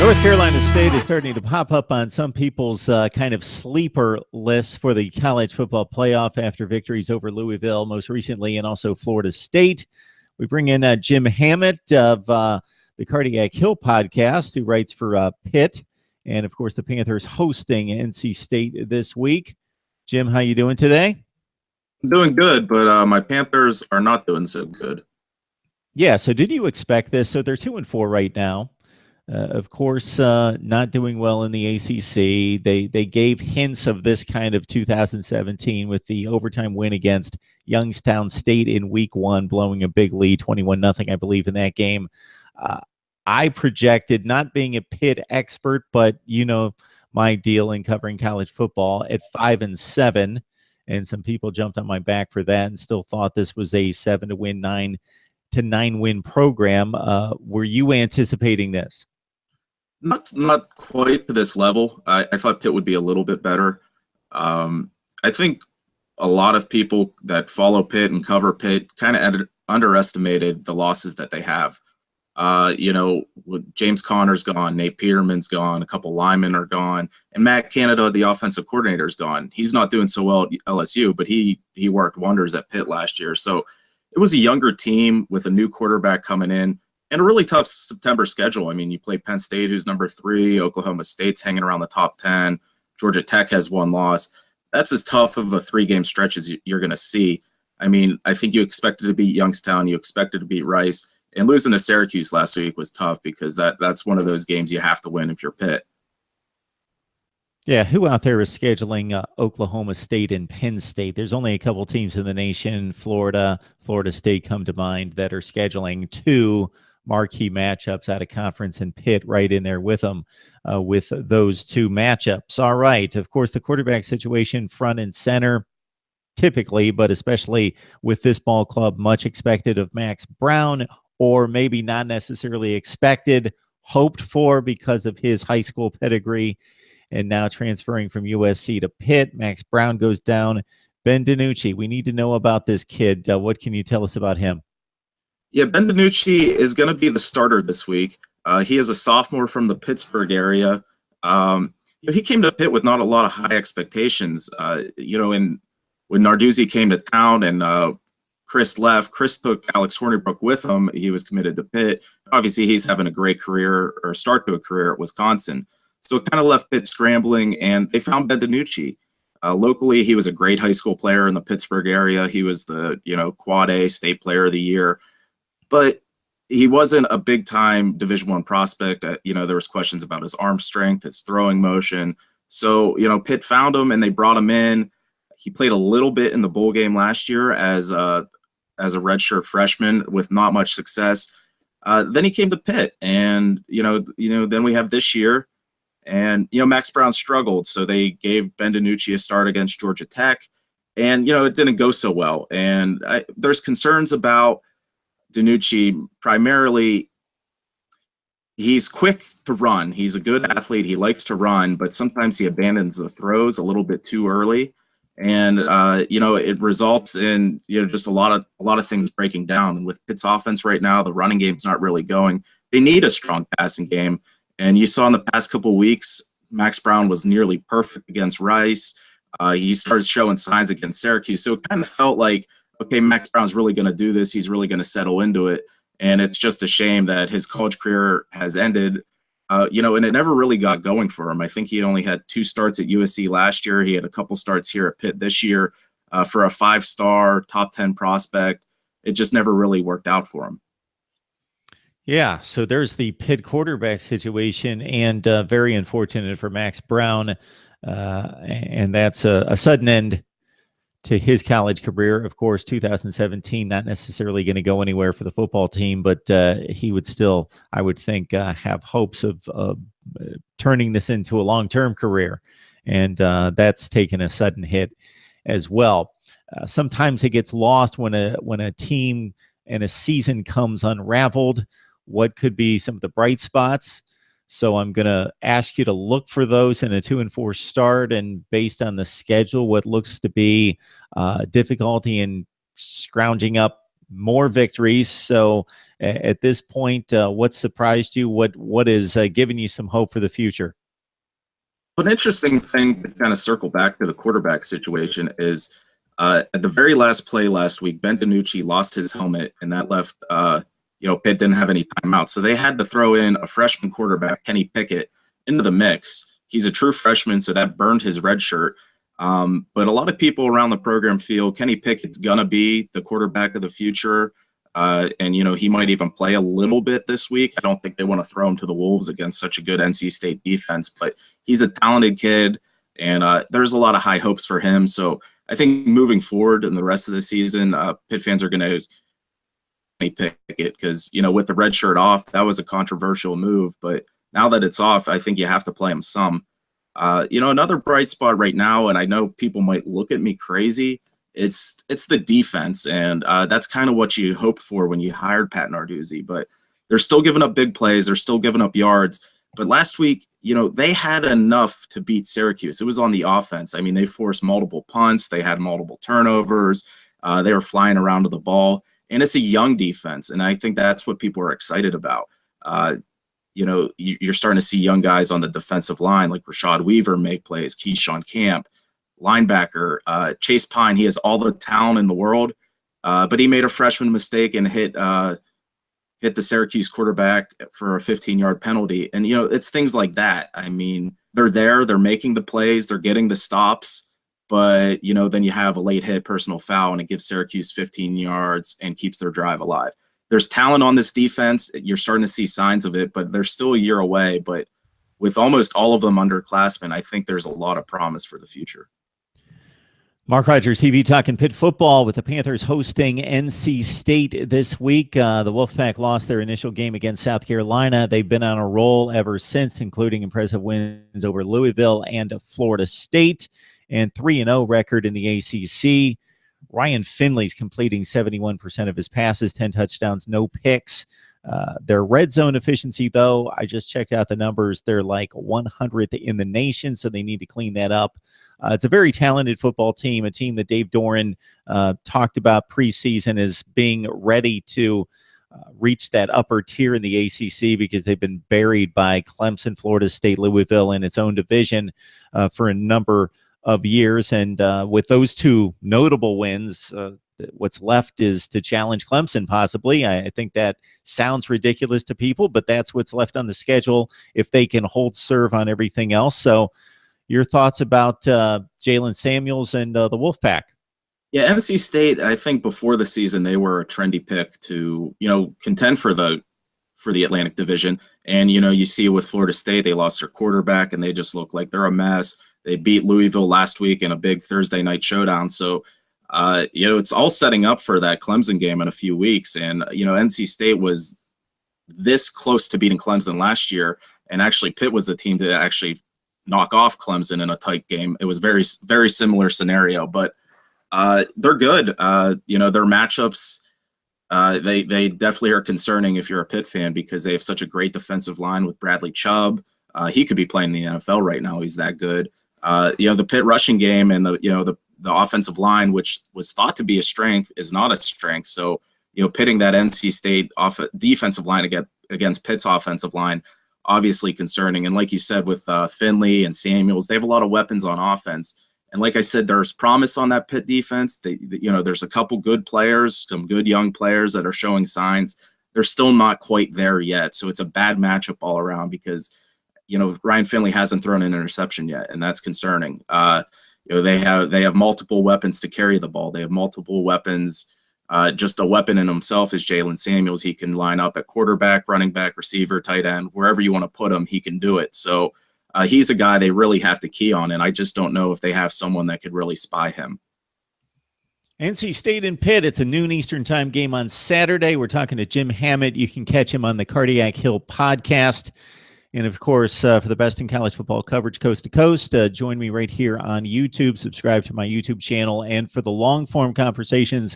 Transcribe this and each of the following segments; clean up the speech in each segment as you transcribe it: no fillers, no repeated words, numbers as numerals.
North Carolina State is starting to pop up on some people's kind of sleeper lists for the college football playoff after victories over Louisville most recently and also Florida State. We bring in Jim Hammett of the Cardiac Hill podcast, who writes for Pitt, and of course the Panthers hosting NC State this week. Jim, how you doing today? I'm doing good, but my Panthers are not doing so good. Yeah, so did you expect this? So they're 2-4 right now. Of course, not doing well in the ACC. They gave hints of this kind of 2017 with the overtime win against Youngstown State in week 1, blowing a big lead, 21-0, I believe, in that game. I projected, not being a Pitt expert, but you know my deal in covering college football, at 5-7, and some people jumped on my back for that and still thought this was a 7-win, 9-9 program. Were you anticipating this? Not quite to this level. I thought Pitt would be a little bit better. I think a lot of people that follow Pitt and cover Pitt kind of underestimated the losses that they have. James Conner's gone, Nate Peterman's gone, a couple linemen are gone, and Matt Canada, the offensive coordinator, is gone. He's not doing so well at LSU, but he worked wonders at Pitt last year. So it was a younger team with a new quarterback coming in. And a really tough September schedule. I mean, you play Penn State, who's number 3. Oklahoma State's hanging around the top 10. Georgia Tech has 1 loss. That's as tough of a 3-game stretch as you're going to see. I mean, I think you expected to beat Youngstown. You expected to beat Rice. And losing to Syracuse last week was tough because that's one of those games you have to win if you're Pitt. Yeah, who out there is scheduling Oklahoma State and Penn State? There's only a couple teams in the nation, Florida State come to mind, that are scheduling 2 marquee matchups out of conference, and Pitt right in there with them with those 2 matchups. All right. Of course, the quarterback situation front and center typically, but especially with this ball club, much expected of Max Brown, or maybe not necessarily expected, hoped for because of his high school pedigree, and now transferring from USC to Pitt. Max Brown goes down. Ben DiNucci, we need to know about this kid. What can you tell us about him? Yeah, Ben DiNucci is going to be the starter this week. He is a sophomore from the Pittsburgh area. He came to Pitt with not a lot of high expectations. When Narduzzi came to town and Chris left, Chris took Alex Hornibrook with him. He was committed to Pitt. Obviously, he's having a great career, or start to a career, at Wisconsin. So it kind of left Pitt scrambling, and they found Ben DiNucci. Locally, he was a great high school player in the Pittsburgh area. He was the Quad A State Player of the Year. But he wasn't a big-time Division I prospect. There was questions about his arm strength, his throwing motion. So, Pitt found him, and they brought him in. He played a little bit in the bowl game last year as a redshirt freshman with not much success. Then he came to Pitt, and, then we have this year. And, Max Brown struggled, so they gave Ben DiNucci a start against Georgia Tech. And, it didn't go so well. And there's concerns about DiNucci. Primarily, he's quick to run. He's a good athlete. He likes to run, but sometimes he abandons the throws a little bit too early, and it results in just a lot of things breaking down. And with Pitt's offense right now, the running game's not really going. They need a strong passing game, and you saw in the past couple of weeks, Max Brown was nearly perfect against Rice. He started showing signs against Syracuse, so it kind of felt like, okay, Max Brown's really going to do this. He's really going to settle into it. And it's just a shame that his college career has ended, and it never really got going for him. I think he only had 2 starts at USC last year. He had a couple starts here at Pitt this year for a 5-star, top 10 prospect. It just never really worked out for him. Yeah, so there's the Pitt quarterback situation, and very unfortunate for Max Brown. And that's a sudden end to his college career. Of course, 2017, not necessarily going to go anywhere for the football team, but he would still, I would think, have hopes of turning this into a long-term career. And that's taken a sudden hit as well. Sometimes it gets lost when a team and a season comes unraveled. What could be some of the bright spots? So I'm going to ask you to look for those in a 2-4 start, and based on the schedule, what looks to be difficulty in scrounging up more victories. So at this point, what surprised you? What is giving you some hope for the future? An interesting thing to kind of circle back to the quarterback situation is at the very last play last week, Ben DiNucci lost his helmet, and that left Pitt didn't have any timeouts. So they had to throw in a freshman quarterback, Kenny Pickett, into the mix. He's a true freshman, so that burned his red shirt. But a lot of people around the program feel Kenny Pickett's going to be the quarterback of the future. And he might even play a little bit this week. I don't think they want to throw him to the Wolves against such a good NC State defense, but he's a talented kid, and there's a lot of high hopes for him. So I think moving forward in the rest of the season, Pitt fans are going to pick it because, with the red shirt off, that was a controversial move. But now that it's off, I think you have to play him some. Another bright spot right now, and I know people might look at me crazy, it's the defense, and that's kind of what you hope for when you hired Pat Narduzzi. But they're still giving up big plays, they're still giving up yards. But last week, they had enough to beat Syracuse. It was on the offense. I mean, they forced multiple punts, they had multiple turnovers, they were flying around to the ball, and it's a young defense, and I think that's what people are excited about. You're starting to see young guys on the defensive line like Rashad Weaver make plays, Keyshawn Camp, linebacker, Chase Pine. He has all the talent in the world, but he made a freshman mistake and hit the Syracuse quarterback for a 15-yard penalty. And, it's things like that. I mean, they're making the plays, they're getting the stops, but, then you have a late hit personal foul and it gives Syracuse 15 yards and keeps their drive alive. There's talent on this defense. You're starting to see signs of it, but they're still a year away. But with almost all of them underclassmen, I think there's a lot of promise for the future. Mark Rogers TV talking Pitt football with the Panthers hosting NC State this week. The Wolfpack lost their initial game against South Carolina. They've been on a roll ever since, including impressive wins over Louisville and Florida State, and 3-0 record in the ACC. Ryan Finley's completing 71% of his passes, 10 touchdowns, no picks. Their red zone efficiency, though, I just checked out the numbers. They're like 100th in the nation, so they need to clean that up. It's a very talented football team, a team that Dave Doran talked about preseason as being ready to reach that upper tier in the ACC because they've been buried by Clemson, Florida State, Louisville in its own division for a number of years. And with those two notable wins, what's left is to challenge Clemson possibly. I think that sounds ridiculous to people, but that's what's left on the schedule if they can hold serve on everything else. So your thoughts about Jalen Samuels and the Wolfpack? Yeah, NC State, I think before the season, they were a trendy pick to, contend for the Atlantic Division. And, you see with Florida State, they lost their quarterback and they just look like they're a mess. They beat Louisville last week in a big Thursday night showdown. So, it's all setting up for that Clemson game in a few weeks. And, NC State was this close to beating Clemson last year. And actually, Pitt was the team to actually knock off Clemson in a tight game. It was very, very similar scenario, but they're good. Their matchups, they definitely are concerning if you're a Pitt fan because they have such a great defensive line with Bradley Chubb. He could be playing in the NFL right now. He's that good. The Pitt rushing game and the offensive line, which was thought to be a strength, is not a strength. So, pitting that NC State defensive line against Pitt's offensive line, obviously concerning. And like you said, with Finley and Samuels, they have a lot of weapons on offense. And like I said, there's promise on that Pitt defense. There's a couple good players, some good young players that are showing signs. They're still not quite there yet. So it's a bad matchup all around because, Ryan Finley hasn't thrown an interception yet, and that's concerning. They have multiple weapons to carry the ball. They have multiple weapons. Just a weapon in himself is Jalen Samuels. He can line up at quarterback, running back, receiver, tight end, wherever you want to put him, he can do it. So he's a guy they really have to key on, and I just don't know if they have someone that could really spy him. NC State and Pitt, it's a noon Eastern time game on Saturday. We're talking to Jim Hammett. You can catch him on the Cardiac Hill podcast. And, of course, for the best in college football coverage coast to coast, join me right here on YouTube. Subscribe to my YouTube channel. And for the long-form conversations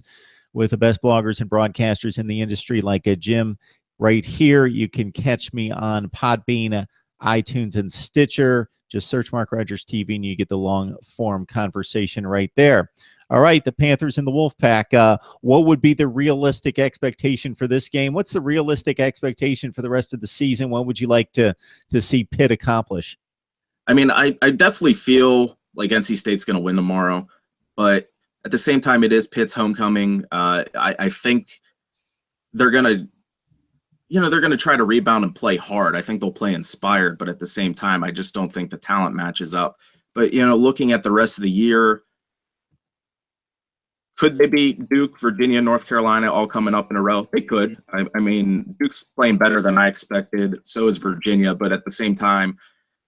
with the best bloggers and broadcasters in the industry like Jim right here, you can catch me on Podbean, iTunes, and Stitcher. Just search Mark Rogers TV, and you get the long-form conversation right there. All right, the Panthers and the Wolfpack. What would be the realistic expectation for this game? What's the realistic expectation for the rest of the season? What would you like to see Pitt accomplish? I mean, I definitely feel like NC State's going to win tomorrow, but at the same time, it is Pitt's homecoming. I think they're going to, they're going to try to rebound and play hard. I think they'll play inspired, but at the same time, I just don't think the talent matches up. But, looking at the rest of the year, could they beat Duke, Virginia, North Carolina all coming up in a row? They could. I mean, Duke's playing better than I expected. So is Virginia. But at the same time,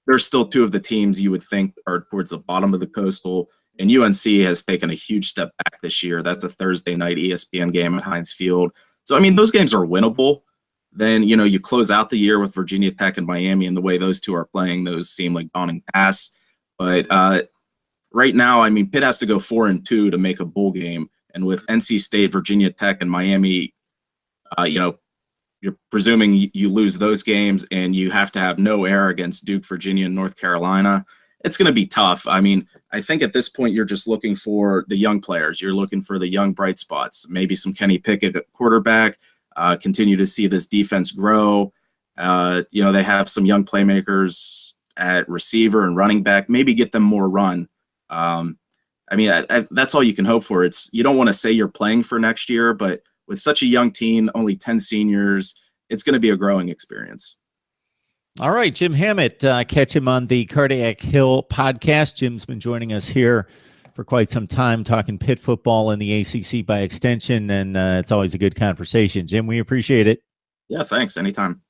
there's still two of the teams you would think are towards the bottom of the Coastal. And UNC has taken a huge step back this year. That's a Thursday night ESPN game at Heinz Field. So, I mean, those games are winnable. Then, you close out the year with Virginia Tech and Miami, and the way those two are playing, those seem like daunting tasks. But right now, I mean, Pitt has to go 4-2 to make a bowl game. And with NC State, Virginia Tech, and Miami, you're presuming you lose those games and you have to have no air against Duke, Virginia, and North Carolina. It's going to be tough. I mean, I think at this point, you're just looking for the young players. You're looking for the young bright spots, maybe some Kenny Pickett at quarterback, continue to see this defense grow. They have some young playmakers at receiver and running back, maybe get them more run. I mean, that's all you can hope for. You don't want to say you're playing for next year, but with such a young team, only 10 seniors, it's going to be a growing experience. All right, Jim Hammett, catch him on the Cardiac Hill podcast. Jim's been joining us here for quite some time talking Pitt football and the ACC by extension, and it's always a good conversation. Jim, we appreciate it. Yeah, thanks. Anytime.